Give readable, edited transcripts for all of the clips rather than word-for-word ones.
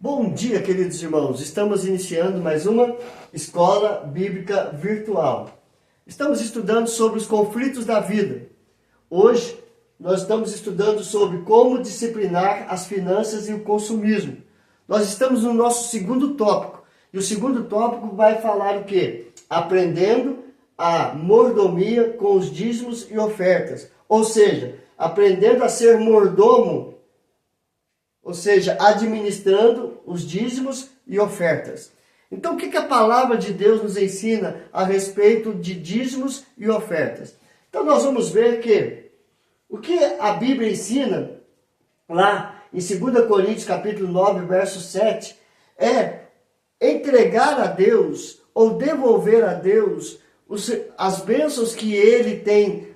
Bom dia, queridos irmãos. Estamos iniciando mais uma escola bíblica virtual. Estamos estudando sobre os conflitos da vida. Hoje, nós estamos estudando sobre como disciplinar as finanças e o consumismo. Nós estamos no nosso segundo tópico. E o segundo tópico vai falar o quê? Aprendendo a mordomia com os dízimos e ofertas. Ou seja, aprendendo a ser mordomo, ou seja, administrando os dízimos e ofertas. Então, o que a palavra de Deus nos ensina a respeito de dízimos e ofertas? Então, nós vamos ver que o que a Bíblia ensina lá em 2 Coríntios capítulo 9, verso 7, é entregar a Deus ou devolver a Deus as bênçãos que Ele tem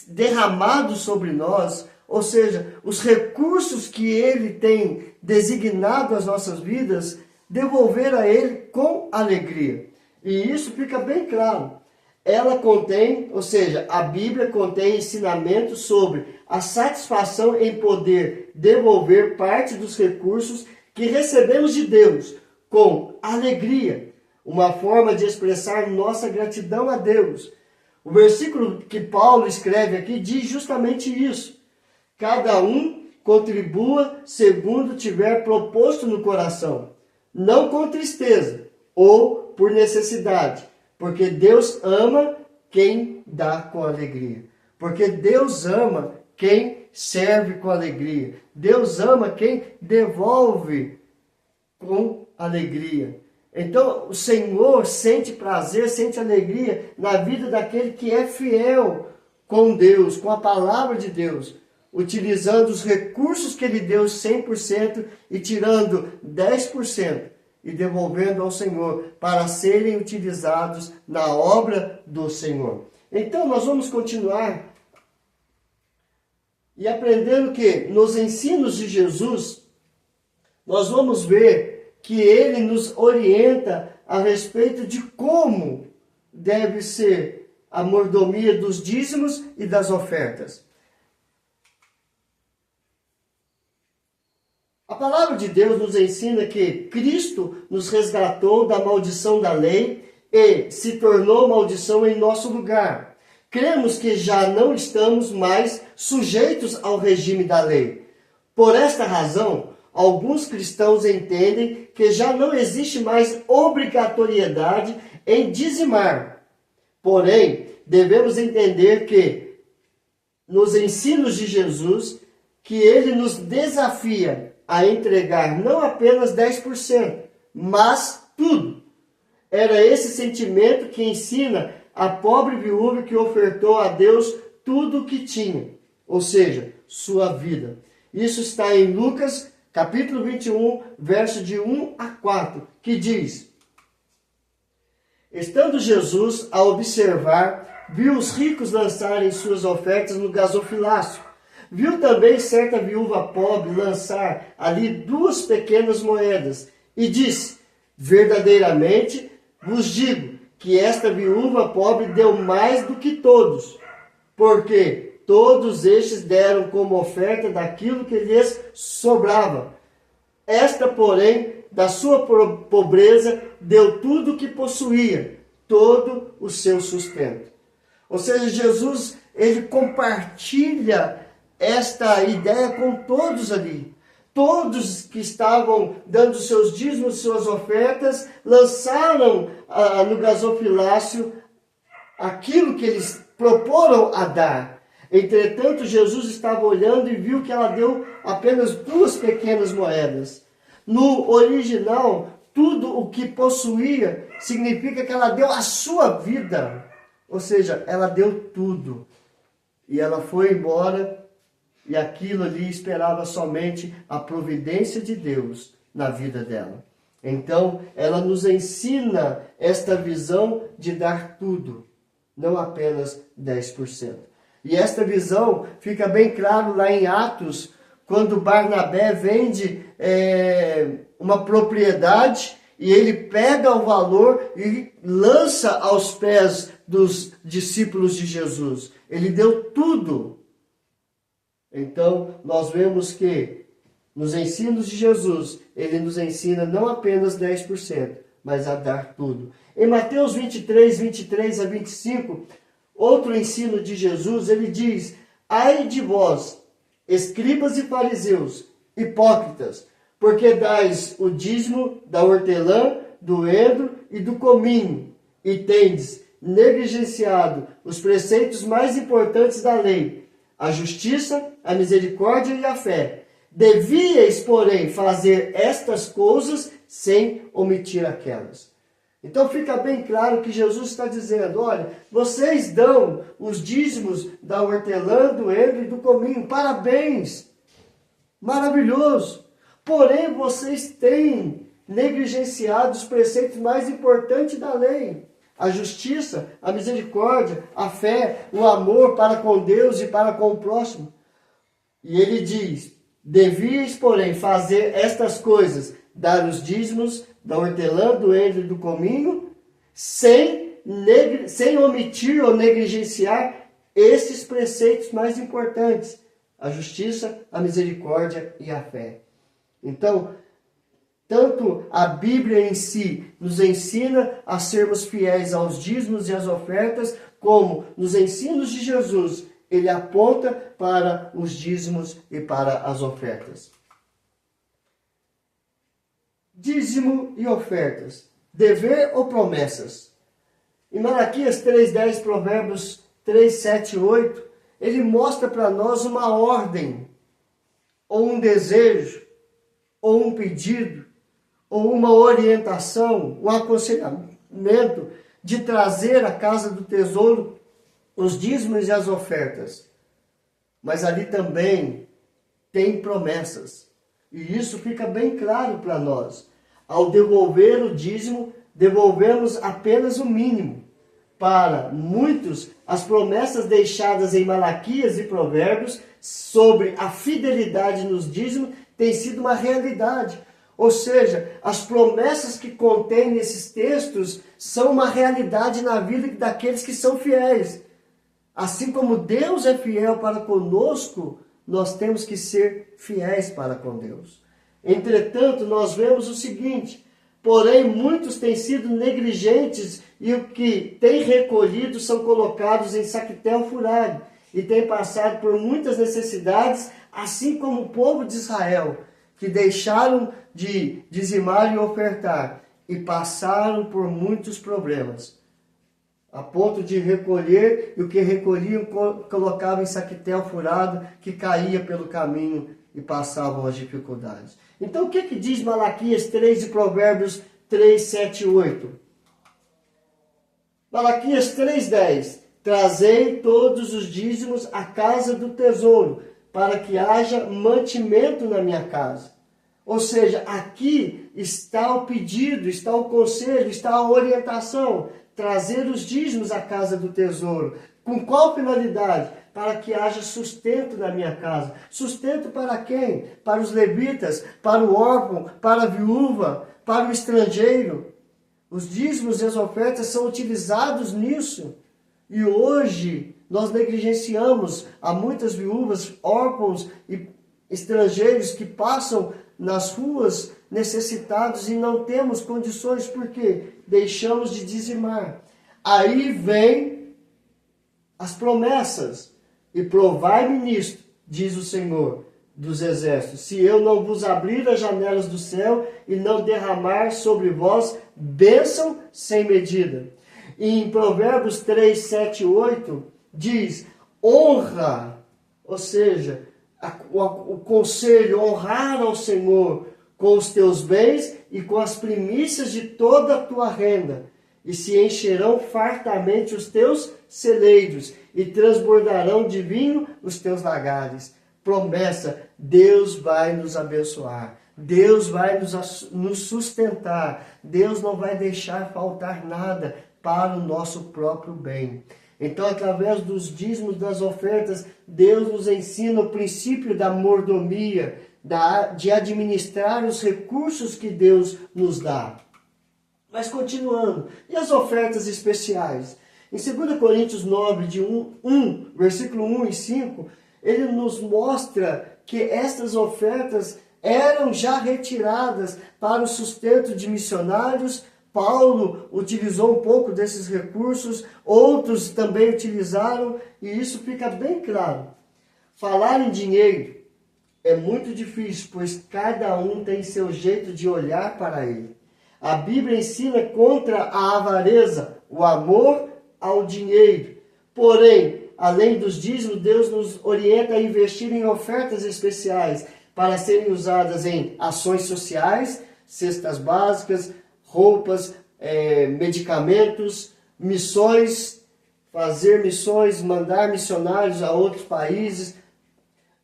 derramado sobre nós, ou seja, os recursos que Ele tem designado às nossas vidas, devolver a Ele com alegria. E isso fica bem claro. Ela contém, ou seja, a Bíblia contém ensinamentos sobre a satisfação em poder devolver parte dos recursos que recebemos de Deus com alegria. Uma forma de expressar nossa gratidão a Deus. O versículo que Paulo escreve aqui diz justamente isso. Cada um contribua segundo tiver proposto no coração, não com tristeza ou por necessidade, porque Deus ama quem dá com alegria. Porque Deus ama quem serve com alegria. Deus ama quem devolve com alegria. Então, o Senhor sente prazer, sente alegria na vida daquele que é fiel com Deus, com a palavra de Deus, utilizando os recursos que Ele deu 100% e tirando 10% e devolvendo ao Senhor para serem utilizados na obra do Senhor. Então, nós vamos continuar e aprendendo que nos ensinos de Jesus, nós vamos ver que Ele nos orienta a respeito de como deve ser a mordomia dos dízimos e das ofertas. A palavra de Deus nos ensina que Cristo nos resgatou da maldição da lei e se tornou maldição em nosso lugar. Cremos que já não estamos mais sujeitos ao regime da lei. Por esta razão, alguns cristãos entendem que já não existe mais obrigatoriedade em dizimar. Porém, devemos entender que, nos ensinos de Jesus, que Ele nos desafia a entregar não apenas 10%, mas tudo. Era esse sentimento que ensina a pobre viúva que ofertou a Deus tudo o que tinha, ou seja, sua vida. Isso está em Lucas, capítulo 21, verso de 1 a 4, que diz: Estando Jesus a observar, viu os ricos lançarem suas ofertas no gasofilácio. Viu também certa viúva pobre lançar ali 2 pequenas moedas e disse: Verdadeiramente vos digo que esta viúva pobre deu mais do que todos, porque todos estes deram como oferta daquilo que lhes sobrava. Esta, porém, da sua pobreza, deu tudo o que possuía, todo o seu sustento. Ou seja, Jesus, ele compartilha esta ideia com todos ali. Todos que estavam dando seus dízimos, suas ofertas, lançaram no gasofilácio aquilo que eles proporam a dar. Entretanto, Jesus estava olhando e viu que ela deu apenas 2 pequenas moedas. No original, tudo o que possuía significa que ela deu a sua vida. Ou seja, ela deu tudo. E ela foi embora. E aquilo ali esperava somente a providência de Deus na vida dela. Então, ela nos ensina esta visão de dar tudo, não apenas 10%. E esta visão fica bem claro lá em Atos, quando Barnabé vende uma propriedade e ele pega o valor e lança aos pés dos discípulos de Jesus. Ele deu tudo. Então, nós vemos que Nos ensinos de Jesus, ele nos ensina não apenas 10%, mas a dar tudo. Em Mateus 23, 23 a 25, outro ensino de Jesus, ele diz: ai de vós, escribas e fariseus, hipócritas, porque dais o dízimo da hortelã, do endro e do cominho, e tendes negligenciado os preceitos mais importantes da lei, a justiça, a misericórdia e a fé. Devíeis, porém, fazer estas coisas sem omitir aquelas. Então fica bem claro que Jesus está dizendo: olha, vocês dão os dízimos da hortelã, do endro e do cominho, parabéns, maravilhoso. Porém, vocês têm negligenciado os preceitos mais importantes da lei: a justiça, a misericórdia, a fé, o amor para com Deus e para com o próximo. E ele diz: devíeis, porém, fazer estas coisas, dar os dízimos da hortelã, do endro e do cominho, sem omitir ou negligenciar esses preceitos mais importantes: a justiça, a misericórdia e a fé. Então, tanto a Bíblia em si nos ensina a sermos fiéis aos dízimos e às ofertas, como nos ensinos de Jesus, ele aponta para os dízimos e para as ofertas. Dízimo e ofertas, dever ou promessas? Em Malaquias 3:10, Provérbios 3:7 e 8, ele mostra para nós uma ordem, ou um desejo, ou um pedido, ou uma orientação, um aconselhamento de trazer à casa do tesouro os dízimos e as ofertas. Mas ali também tem promessas. E isso fica bem claro para nós. Ao devolver o dízimo, devolvemos apenas o mínimo. Para muitos, as promessas deixadas em Malaquias e Provérbios sobre a fidelidade nos dízimos têm sido uma realidade. Ou seja, as promessas que contém nesses textos são uma realidade na vida daqueles que são fiéis. Assim como Deus é fiel para conosco, nós temos que ser fiéis para com Deus. Entretanto, nós vemos o seguinte: porém, muitos têm sido negligentes e o que têm recolhido são colocados em saquetel furado e têm passado por muitas necessidades, assim como o povo de Israel, que deixaram de dizimar e ofertar e passaram por muitos problemas, a ponto de recolher, e o que recolhiam colocavam em saquetel furado, que caía pelo caminho e passavam as dificuldades. Então o que diz Malaquias 3 e Provérbios 3, 7 e 8? Malaquias 3:10: trazei todos os dízimos à casa do tesouro, para que haja mantimento na minha casa. Ou seja, aqui está o pedido, está o conselho, está a orientação: trazer os dízimos à casa do tesouro. Com qual finalidade? Para que haja sustento na minha casa. Sustento para quem? Para os levitas, para o órfão, para a viúva, para o estrangeiro. Os dízimos e as ofertas são utilizados nisso. E hoje nós negligenciamos. Há muitas viúvas, órfãos e estrangeiros que passam nas ruas necessitados e não temos condições, porque deixamos de dizimar. Aí vem as promessas: e provai-me nisto, diz o Senhor dos Exércitos, se eu não vos abrir as janelas do céu e não derramar sobre vós bênção sem medida. E em Provérbios 3, 7 e 8 diz: honra, ou seja, o conselho, honrar ao Senhor com os teus bens e com as primícias de toda a tua renda, e se encherão fartamente os teus celeiros, e transbordarão de vinho os teus lagares. Promessa: Deus vai nos abençoar, Deus vai nos sustentar, Deus não vai deixar faltar nada para o nosso próprio bem. Então, através dos dízimos, das ofertas, Deus nos ensina o princípio da mordomia, de administrar os recursos que Deus nos dá. Mas continuando, e as ofertas especiais? Em 2 Coríntios 9, versículo 1 e 5, ele nos mostra que estas ofertas, eram já retiradas para o sustento de missionários. Paulo utilizou um pouco desses recursos, outros também utilizaram, e isso fica bem claro. Falar em dinheiro é muito difícil, pois cada um tem seu jeito de olhar para ele. A Bíblia ensina contra a avareza, o amor ao dinheiro. Porém, além dos dízimos, Deus nos orienta a investir em ofertas especiais para serem usadas em ações sociais, cestas básicas, roupas, medicamentos, missões, fazer missões, mandar missionários a outros países,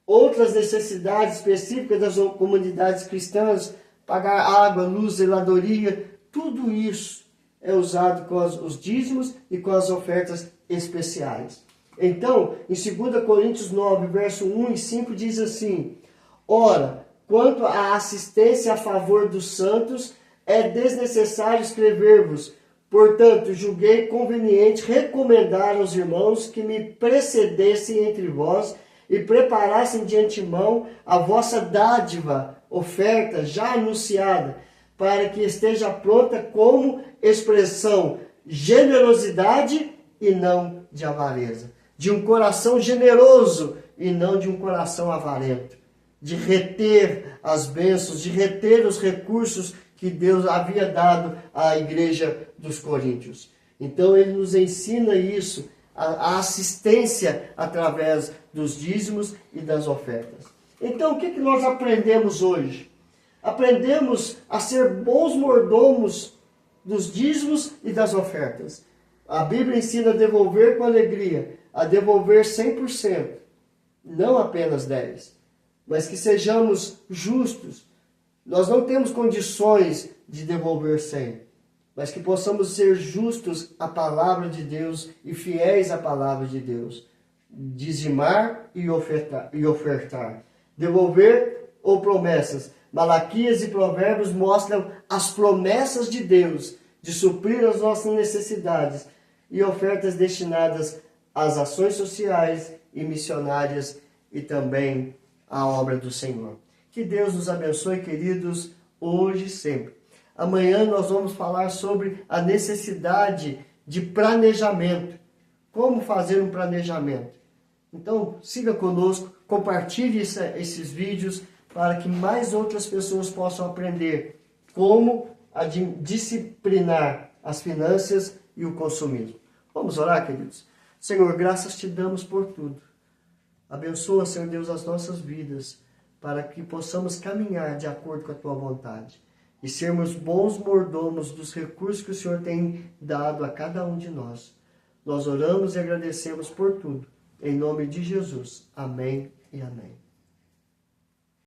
outras necessidades específicas das comunidades cristãs, pagar água, luz, zeladoria, tudo isso é usado com os dízimos e com as ofertas especiais. Então, em 2 Coríntios 9, verso 1 e 5 diz assim: ora, quanto à assistência a favor dos santos, é desnecessário escrever-vos. Portanto, julguei conveniente recomendar aos irmãos que me precedessem entre vós e preparassem de antemão a vossa dádiva, oferta já anunciada, para que esteja pronta como expressão generosidade e não de avareza. De um coração generoso e não de um coração avarento. De reter as bênçãos, de reter os recursos que Deus havia dado à igreja dos Coríntios. Então ele nos ensina isso, a assistência através dos dízimos e das ofertas. Então o que nós aprendemos hoje? Aprendemos a ser bons mordomos dos dízimos e das ofertas. A Bíblia ensina a devolver com alegria, a devolver 100%, não apenas 10%, mas que sejamos justos. Nós não temos condições de devolver 100%, mas que possamos ser justos à palavra de Deus e fiéis à palavra de Deus. Dizimar e ofertar. Devolver ou promessas. Malaquias e Provérbios mostram as promessas de Deus de suprir as nossas necessidades e ofertas destinadas às ações sociais e missionárias e também à obra do Senhor. Que Deus nos abençoe, queridos, hoje e sempre. Amanhã nós vamos falar sobre a necessidade de planejamento. Como fazer um planejamento. Então, siga conosco, compartilhe esses vídeos para que mais outras pessoas possam aprender como disciplinar as finanças e o consumismo. Vamos orar, queridos? Senhor, graças te damos por tudo. Abençoa, Senhor Deus, as nossas vidas, para que possamos caminhar de acordo com a tua vontade e sermos bons mordomos dos recursos que o Senhor tem dado a cada um de nós. Nós oramos e agradecemos por tudo. Em nome de Jesus. Amém e amém.